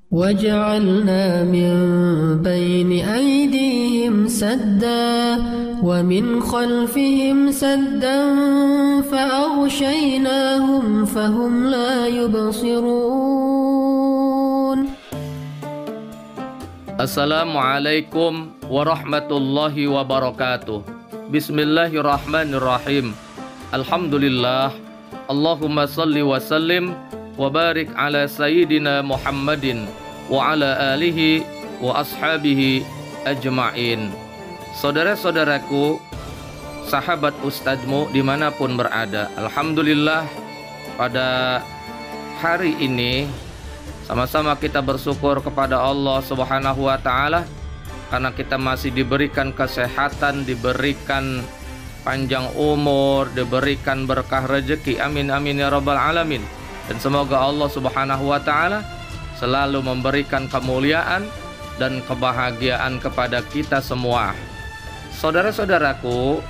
وجعلنا من بين أيديهم سدا ومن خلفهم سدا فأغشيناهم فهم لا يبصرون. Assalamualaikum warahmatullahi wabarakatuh. Bismillahirrahmanirrahim. Alhamdulillah. Allahumma salli wa sallim wa barik ala sayyidina Muhammadin wa ala alihi wa ashabihi ajma'in. Saudara-saudaraku, sahabat ustadzmu dimanapun berada, alhamdulillah pada hari ini sama-sama kita bersyukur kepada Allah Subhanahu wa Ta'ala karena kita masih diberikan kesehatan, diberikan panjang umur, diberikan berkah rezeki. Amin amin ya rabbal alamin. Dan semoga Allah Subhanahu wa Ta'ala selalu memberikan kemuliaan dan kebahagiaan kepada kita semua. Saudara-saudaraku,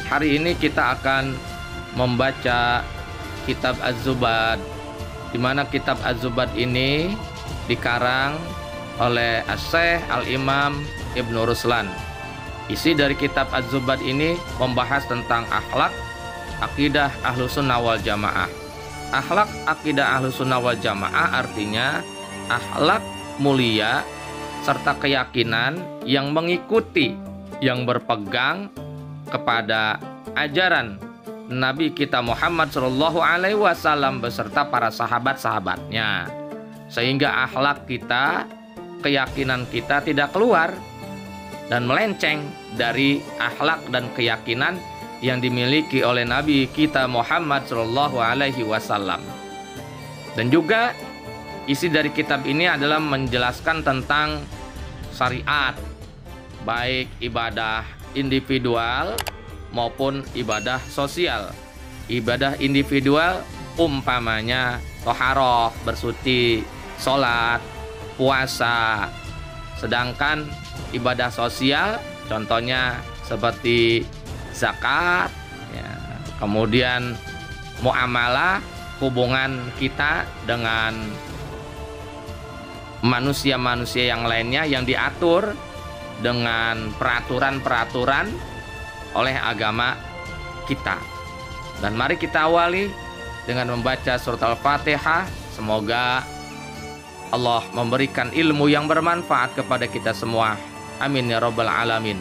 hari ini kita akan membaca kitab Az-Zubad, di mana kitab Az-Zubad ini dikarang oleh Asy-Syaikh Al-Imam Ibnu Ruslan. Isi dari kitab Az-Zubad ini membahas tentang akhlak, akidah Ahlussunnah wal Jamaah. Akhlak akidah Ahlussunnah wal Jamaah artinya akhlak mulia serta keyakinan yang mengikuti, yang berpegang kepada ajaran Nabi kita Muhammad Shallallahu Alaihi Wasallam beserta para sahabat-sahabatnya, sehingga akhlak kita, keyakinan kita tidak keluar dan melenceng dari akhlak dan keyakinan yang dimiliki oleh Nabi kita Muhammad Shallallahu Alaihi Wasallam. Dan juga isi dari kitab ini adalah menjelaskan tentang syariat, baik ibadah individual maupun ibadah sosial. Ibadah individual umpamanya toharoh, bersuci, sholat, puasa. Sedangkan ibadah sosial contohnya seperti zakat, ya, kemudian muamalah, hubungan kita dengan manusia-manusia yang lainnya yang diatur dengan peraturan-peraturan oleh agama kita. Dan mari kita awali dengan membaca surat Al-Fatihah. Semoga Allah memberikan ilmu yang bermanfaat kepada kita semua. Amin ya rabbal alamin.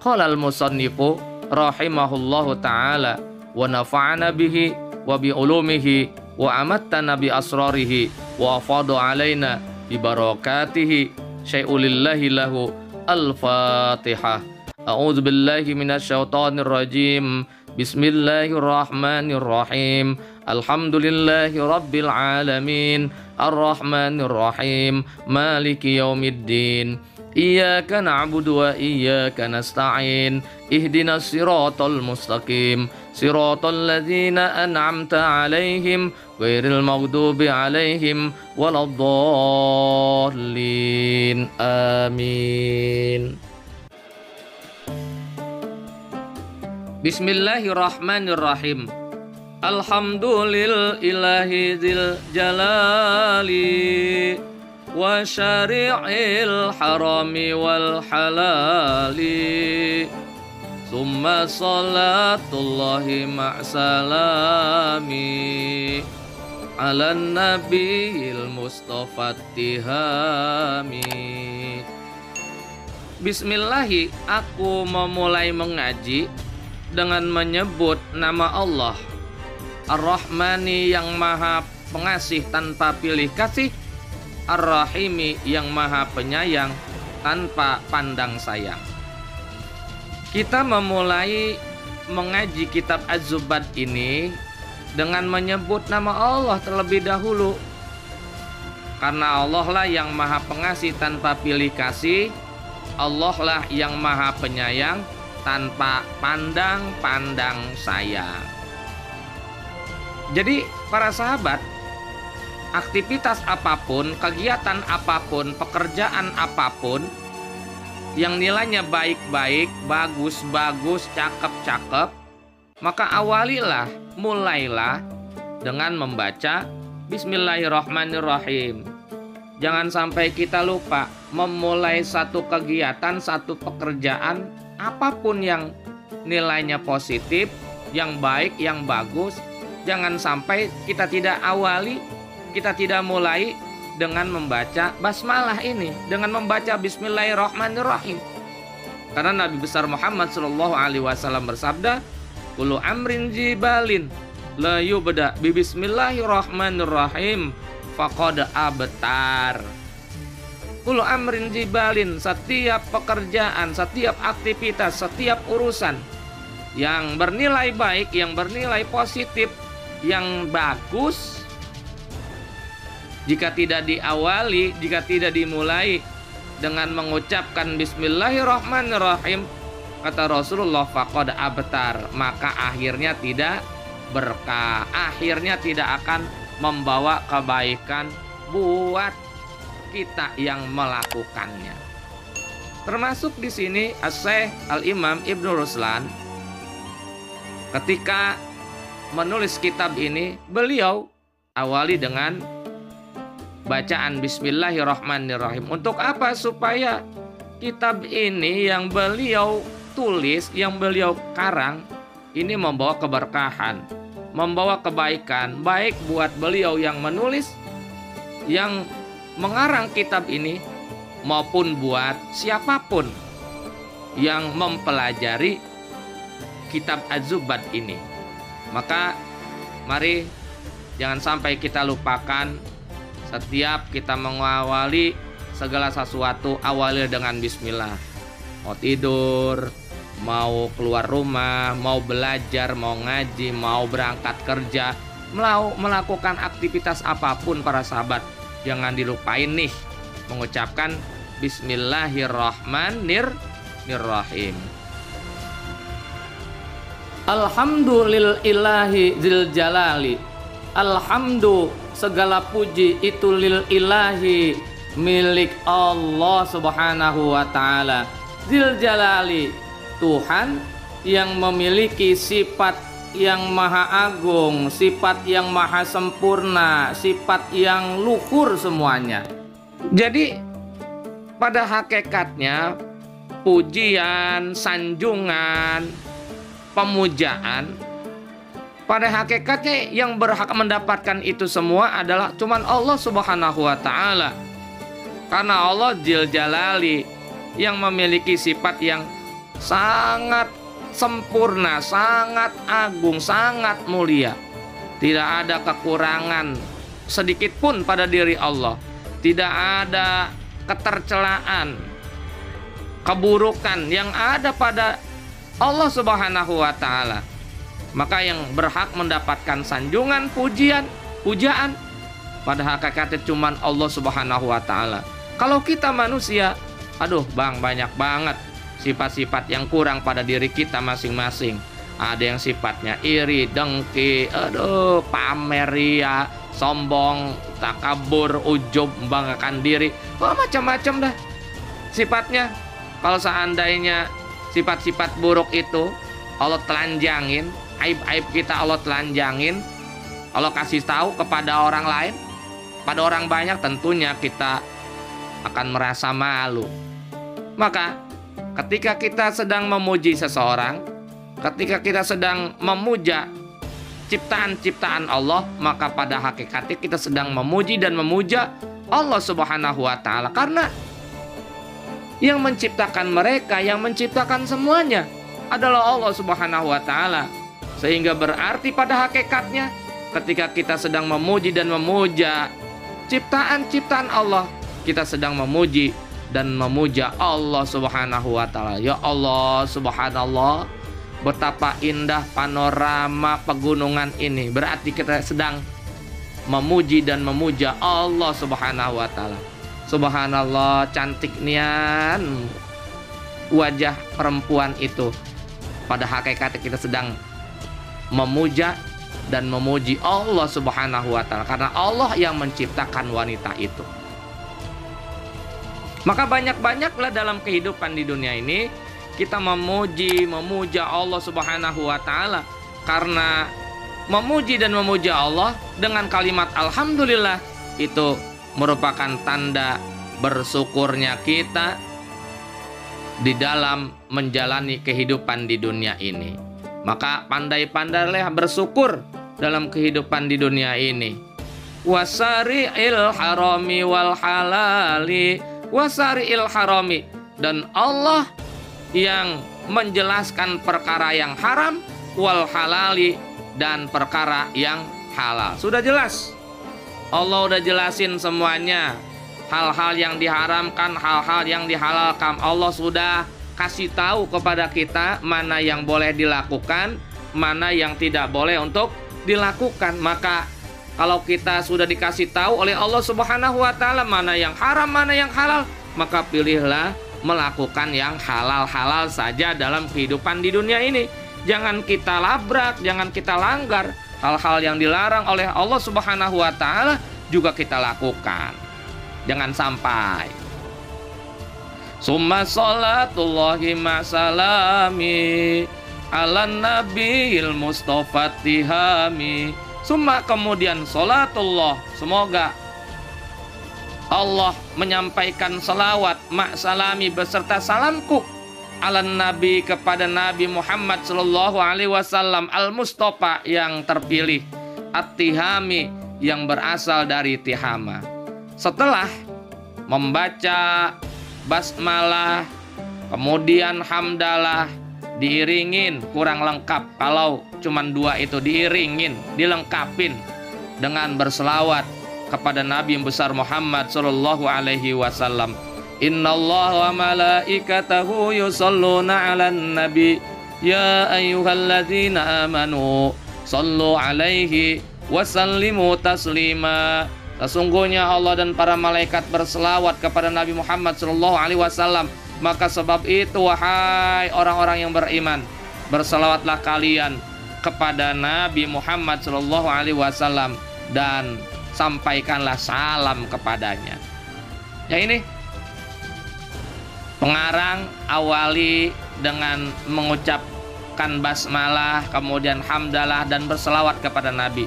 Qala al-musannifu rahimahullahu ta'ala wa nafa'ana bihi wa bi ulumihi wa amattana bi asrarihi wa afadu alaina bi barakatihi syai'ulillahi lahu. Al-Fatihah. A'udzu billahi minasyaitonir rajim. Bismillahirrahmanirrahim. Alhamdulillahi rabbil alamin. Ar-Rahmanir Rahim. Maliki yaumiddin. Iyyaka na'budu wa iyyaka nasta'in. Ihdinas siratal mustaqim. Siratal ladzina an'amta 'alaihim ghairil maghdubi 'alaihim waladdallin. Amin. Bismillahirrahmanirrahim. Alhamdulillahi dzil jalali wa syari'il harami wal halali. Summa salatullahi ma'salami ala nabiyil mustafa tihami. Bismillahi, aku memulai mengaji dengan menyebut nama Allah Ar-Rahmani yang maha pengasih tanpa pilih kasih, Ar-Rahimi yang maha penyayang tanpa pandang sayang. Kita memulai mengaji kitab Az-Zubad ini dengan menyebut nama Allah terlebih dahulu, karena Allah lah yang maha pengasih tanpa pilih kasih, Allah lah yang maha penyayang tanpa pandang sayang. Jadi para sahabat, aktivitas apapun, kegiatan apapun, pekerjaan apapun yang nilainya baik-baik, bagus-bagus, cakep-cakep, maka awalilah, mulailah dengan membaca Bismillahirrahmanirrahim. Jangan sampai kita lupa memulai satu kegiatan, satu pekerjaan, apapun yang nilainya positif, yang baik, yang bagus. Jangan sampai kita tidak awali, kita tidak mulai dengan membaca basmalah ini, dengan membaca Bismillahirrahmanirrahim. Karena Nabi besar Muhammad SAW bersabda, "Kullu amrin jibalin la yubda bi Bismillahirrahmanirrahim faqad abtar." Kullu amrin jibalin, setiap pekerjaan, setiap aktivitas, setiap urusan yang bernilai baik, yang bernilai positif, yang bagus, jika tidak diawali, jika tidak dimulai dengan mengucapkan Bismillahirrahmanirrahim, kata Rasulullah, faqad abtar, maka akhirnya tidak berkah, akhirnya tidak akan membawa kebaikan buat kita yang melakukannya. Termasuk di sini As-Syaikh Al-Imam Ibnu Ruslan ketika menulis kitab ini, beliau awali dengan bacaan Bismillahirrahmanirrahim. Untuk apa? Supaya kitab ini yang beliau tulis, yang beliau karang, ini membawa keberkahan, membawa kebaikan, baik buat beliau yang menulis, yang mengarang kitab ini, maupun buat siapapun yang mempelajari kitab Az-Zubad ini. Maka mari jangan sampai kita lupakan, setiap kita mengawali segala sesuatu, awali dengan bismillah. Mau tidur, mau keluar rumah, mau belajar, mau ngaji, mau berangkat kerja, mau melakukan aktivitas apapun, para sahabat, jangan dilupain nih mengucapkan Bismillahirrahmanirrahim. Alhamdulillahi zil jalali. Alhamdu, segala puji itu lil ilahi, milik Allah Subhanahu wa ta'ala. Zil jalali, Tuhan yang memiliki sifat yang maha agung, sifat yang maha sempurna, sifat yang luhur semuanya. Jadi pada hakikatnya pujian, sanjungan, pemujaan, pada hakikatnya yang berhak mendapatkan itu semua adalah cuman Allah Subhanahu wa ta'ala. Karena Allah Jil Jalali yang memiliki sifat yang sangat sempurna, sangat agung, sangat mulia. Tidak ada kekurangan sedikit pun pada diri Allah. Tidak ada ketercelaan, keburukan yang ada pada Allah Subhanahu wa ta'ala. Maka yang berhak mendapatkan sanjungan, pujian, pujaan, pada hakikatnya cuman Allah Subhanahu wa ta'ala. Kalau kita manusia, aduh bang, banyak banget sifat-sifat yang kurang pada diri kita masing-masing. Ada yang sifatnya iri, dengki, aduh, pamer, ria, sombong, takabur, ujub, membanggakan diri, macam-macam dah sifatnya. Kalau seandainya sifat-sifat buruk itu Allah telanjangin, aib-aib kita Allah telanjangin, Allah kasih tahu kepada orang lain, pada orang banyak, tentunya kita akan merasa malu. Maka ketika kita sedang memuji seseorang, ketika kita sedang memuja ciptaan-ciptaan Allah, maka pada hakikatnya kita sedang memuji dan memuja Allah Subhanahu wa ta'ala. Karena yang menciptakan mereka, yang menciptakan semuanya adalah Allah Subhanahu wa ta'ala. Sehingga berarti pada hakikatnya ketika kita sedang memuji dan memuja ciptaan-ciptaan Allah, kita sedang memuji dan memuja Allah Subhanahu wa ta'ala. Ya Allah, subhanallah, betapa indah panorama pegunungan ini. Berarti kita sedang memuji dan memuja Allah Subhanahu wa ta'ala. Subhanallah, cantik nian wajah perempuan itu. Pada hakikatnya kita sedang memuja dan memuji Allah Subhanahu wa ta'ala, karena Allah yang menciptakan wanita itu. Maka banyak-banyaklah dalam kehidupan di dunia ini kita memuji, memuja Allah Subhanahu wa ta'ala. Karena memuji dan memuja Allah dengan kalimat alhamdulillah itu merupakan tanda bersyukurnya kita di dalam menjalani kehidupan di dunia ini. Maka pandai-pandailah bersyukur dalam kehidupan di dunia ini. Wasari'il harami wal halali, wasari'il harami, dan Allah yang menjelaskan perkara yang haram, wal halali, dan perkara yang halal. Sudah jelas, Allah udah jelasin semuanya. Hal-hal yang diharamkan, hal-hal yang dihalalkan, Allah sudah kasih tahu kepada kita mana yang boleh dilakukan, mana yang tidak boleh untuk dilakukan. Maka kalau kita sudah dikasih tahu oleh Allah Subhanahu wa taala mana yang haram, mana yang halal, maka pilihlah melakukan yang halal-halal saja dalam kehidupan di dunia ini. Jangan kita labrak, jangan kita langgar. Hal-hal yang dilarang oleh Allah Subhanahu wa taala juga kita lakukan. Jangan sampai. Summa sholatullahi ma'salami ala nabiyil mustafa tihami. Summa kemudian sholatullah, semoga Allah menyampaikan salawat ma'salami beserta salamku ala nabi kepada Nabi Muhammad sallallahu alaihi wasallam al-mustafa yang terpilih, at-tihami yang berasal dari tihama. Setelah membaca basmalah, kemudian hamdalah, diiringin kurang lengkap. Kalau cuma 2 itu diiringin, dilengkapin dengan berselawat kepada Nabi besar Muhammad sallallahu alaihi wasallam. Innallaha wa malaikatahu yusholluna 'alan nabi ya ayyuhalladzina amanu shallu 'alaihi wa sallimu taslima. Sesungguhnya Allah dan para malaikat berselawat kepada Nabi Muhammad sallallahu alaihi wasallam. Maka sebab itu wahai orang-orang yang beriman, berselawatlah kalian kepada Nabi Muhammad sallallahu alaihi wasallam dan sampaikanlah salam kepadanya. Ya, ini pengarang awali dengan mengucapkan basmalah, kemudian hamdalah dan berselawat kepada Nabi.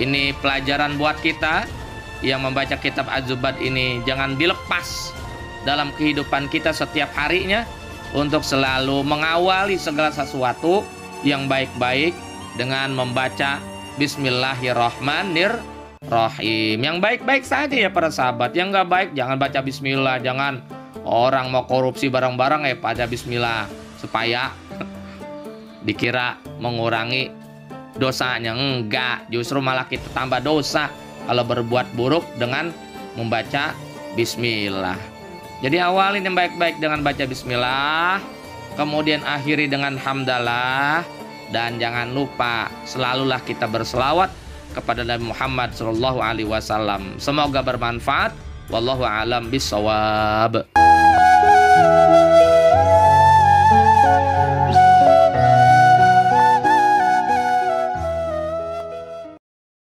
Ini pelajaran buat kita yang membaca kitab Az-Zubad ini. Jangan dilepas dalam kehidupan kita setiap harinya untuk selalu mengawali segala sesuatu yang baik-baik dengan membaca Bismillahirrahmanirrahim. Yang baik-baik saja ya para sahabat. Yang nggak baik jangan baca Bismillah. Jangan orang mau korupsi barang-barang baca Bismillah supaya dikira mengurangi dosanya. Enggak, justru malah kita tambah dosa kalau berbuat buruk dengan membaca Bismillah. Jadi awalin yang baik-baik dengan baca Bismillah, kemudian akhiri dengan hamdalah, dan jangan lupa selalulah kita berselawat kepada Nabi Muhammad SAW. Semoga bermanfaat. Wallahu a'lam bishawab.